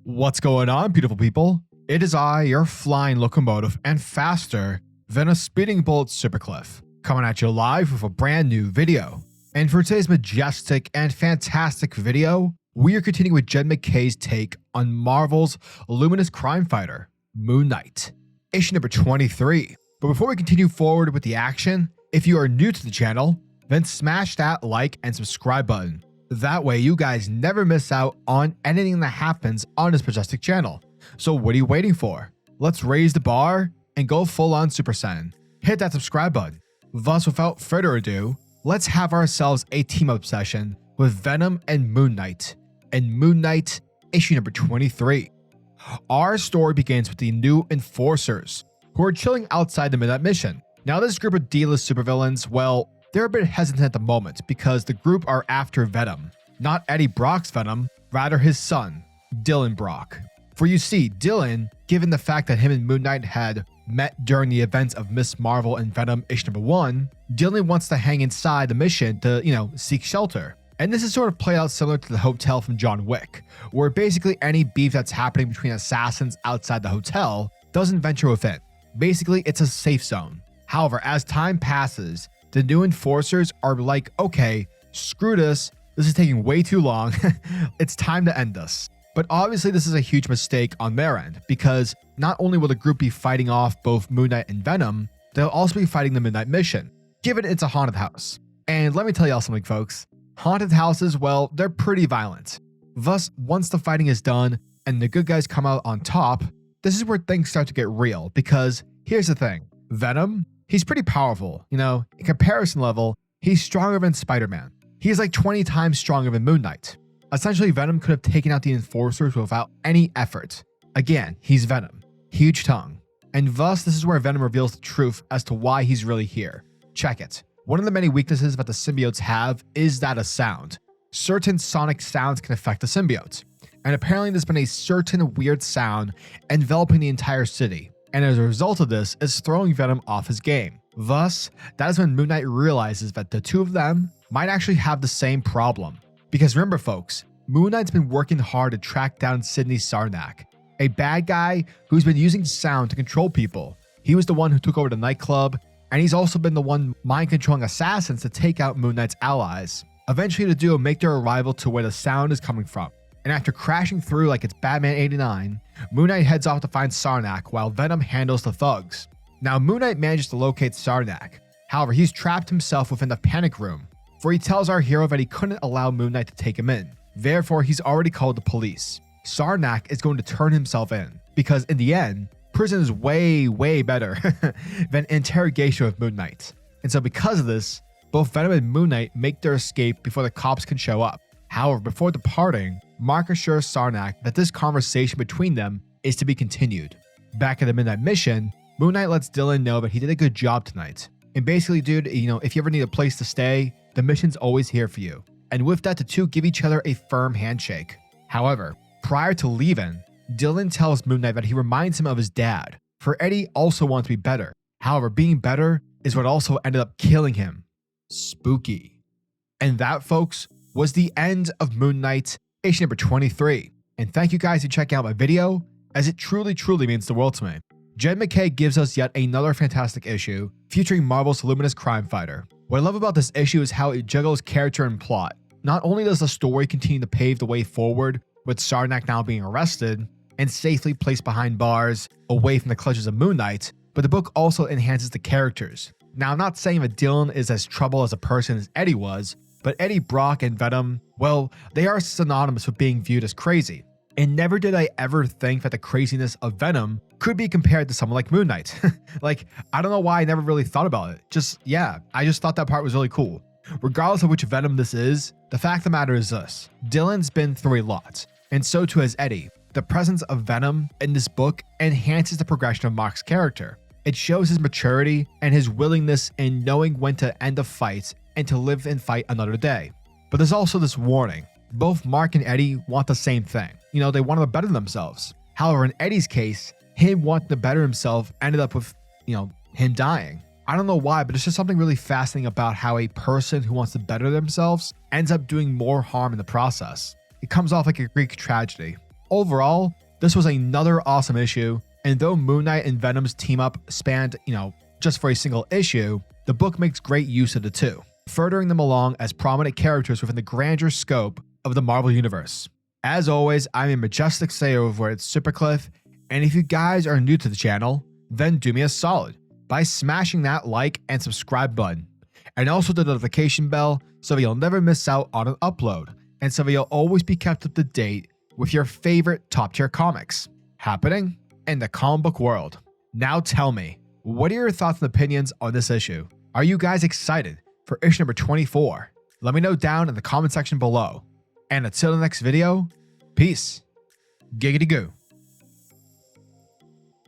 What's going on, beautiful people? It is I, your flying locomotive and faster than a speeding bullet SuperCliff, coming at you live with a brand new video. And for today's majestic and fantastic video, we are continuing with Jed MacKay's take on Marvel's luminous crime fighter, Moon Knight, issue number 23. But before we continue forward with the action, if you are new to the channel, then smash that like and subscribe button. That way you guys never miss out on anything that happens on this majestic channel. So what are you waiting for? Let's raise the bar and go full on Super Saiyan. Hit that subscribe button. Thus, without further ado, let's have ourselves a team up session with Venom and Moon Knight, and Moon Knight issue number 23. Our story begins with the new enforcers, who are chilling outside the Midnight Mission. Now this group of D-list supervillains, well, they're a bit hesitant at the moment because the group are after Venom. Not Eddie Brock's Venom, rather his son, Dylan Brock. For you see, Dylan, given the fact that him and Moon Knight had met during the events of Miss Marvel and Venom issue number 1, Dylan wants to hang inside the mission to, seek shelter. And this is sort of played out similar to the hotel from John Wick, where basically any beef that's happening between assassins outside the hotel doesn't venture within. Basically, it's a safe zone. However, as time passes, the new enforcers are like, okay, screw this. This is taking way too long. It's time to end this. But obviously, this is a huge mistake on their end, because not only will the group be fighting off both Moon Knight and Venom, they'll also be fighting the Midnight Mission, given it's a haunted house. And let me tell y'all something, folks. Haunted houses, well, they're pretty violent. Thus, once the fighting is done and the good guys come out on top, this is where things start to get real, because here's the thing. Venom, he's pretty powerful, in comparison level, he's stronger than Spider-Man. He's like 20 times stronger than Moon Knight. Essentially, Venom could have taken out the enforcers without any effort. Again, he's Venom. Huge tongue. And thus, this is where Venom reveals the truth as to why he's really here. Check it. One of the many weaknesses that the symbiotes have is that of sound. Certain sonic sounds can affect the symbiote. And apparently there's been a certain weird sound enveloping the entire city. And as a result of this, it's throwing Venom off his game. Thus, that is when Moon Knight realizes that the two of them might actually have the same problem. Because remember folks, Moon Knight's been working hard to track down Sydney Sarnak, a bad guy who's been using sound to control people. He was the one who took over the nightclub, and he's also been the one mind-controlling assassins to take out Moon Knight's allies. Eventually the duo make their arrival to where the sound is coming from. And after crashing through like it's Batman 89, Moon Knight heads off to find Sarnak while Venom handles the thugs. Now Moon Knight manages to locate Sarnak. However, he's trapped himself within the panic room, for he tells our hero that he couldn't allow Moon Knight to take him in. Therefore, he's already called the police. Sarnak is going to turn himself in, because in the end, prison is way, way better than interrogation with Moon Knight. And so because of this, both Venom and Moon Knight make their escape before the cops can show up. However, before departing, Mark assures Sarnak that this conversation between them is to be continued. Back at the Midnight Mission, Moon Knight lets Dylan know that he did a good job tonight. And basically, dude, if you ever need a place to stay, the mission's always here for you. And with that, the two give each other a firm handshake. However, prior to leaving, Dylan tells Moon Knight that he reminds him of his dad, for Eddie also wants to be better. However, being better is what also ended up killing him. Spooky. And that, folks, was the end of Moon Knight issue number 23. And thank you guys for checking out my video, as it truly, truly means the world to me. Jed MacKay gives us yet another fantastic issue featuring Marvel's luminous crime fighter. What I love about this issue is how it juggles character and plot. Not only does the story continue to pave the way forward, with Sarnak now being arrested and safely placed behind bars away from the clutches of Moon Knight, but the book also enhances the characters. Now, I'm not saying that Dylan is as troubled as a person as Eddie was, but Eddie Brock and Venom, well, they are synonymous with being viewed as crazy. And never did I ever think that the craziness of Venom could be compared to someone like Moon Knight. Like, I don't know why I never really thought about it. I just thought that part was really cool. Regardless of which Venom this is, the fact of the matter is this. Dylan's been through a lot, and so too has Eddie. The presence of Venom in this book enhances the progression of Mark's character. It shows his maturity and his willingness in knowing when to end a fight and to live and fight another day. But there's also this warning. Both Mark and Eddie want the same thing. They want to better themselves. However, in Eddie's case, him wanting to better himself ended up with, him dying. I don't know why, but it's just something really fascinating about how a person who wants to better themselves ends up doing more harm in the process. It comes off like a Greek tragedy. Overall, this was another awesome issue, and though Moon Knight and Venom's team up spanned, just for a single issue, the book makes great use of the two, furthering them along as prominent characters within the grander scope of the Marvel Universe. As always, I'm a majestic say over at SuperCliff, and if you guys are new to the channel, then do me a solid by smashing that like and subscribe button, and also the notification bell so that you'll never miss out on an upload, and so that you'll always be kept up to date with your favorite top tier comics happening in the comic book world. Now tell me, what are your thoughts and opinions on this issue? Are you guys excited for issue number 24? Let me know down in the comment section below. And until the next video, peace. Giggity goo.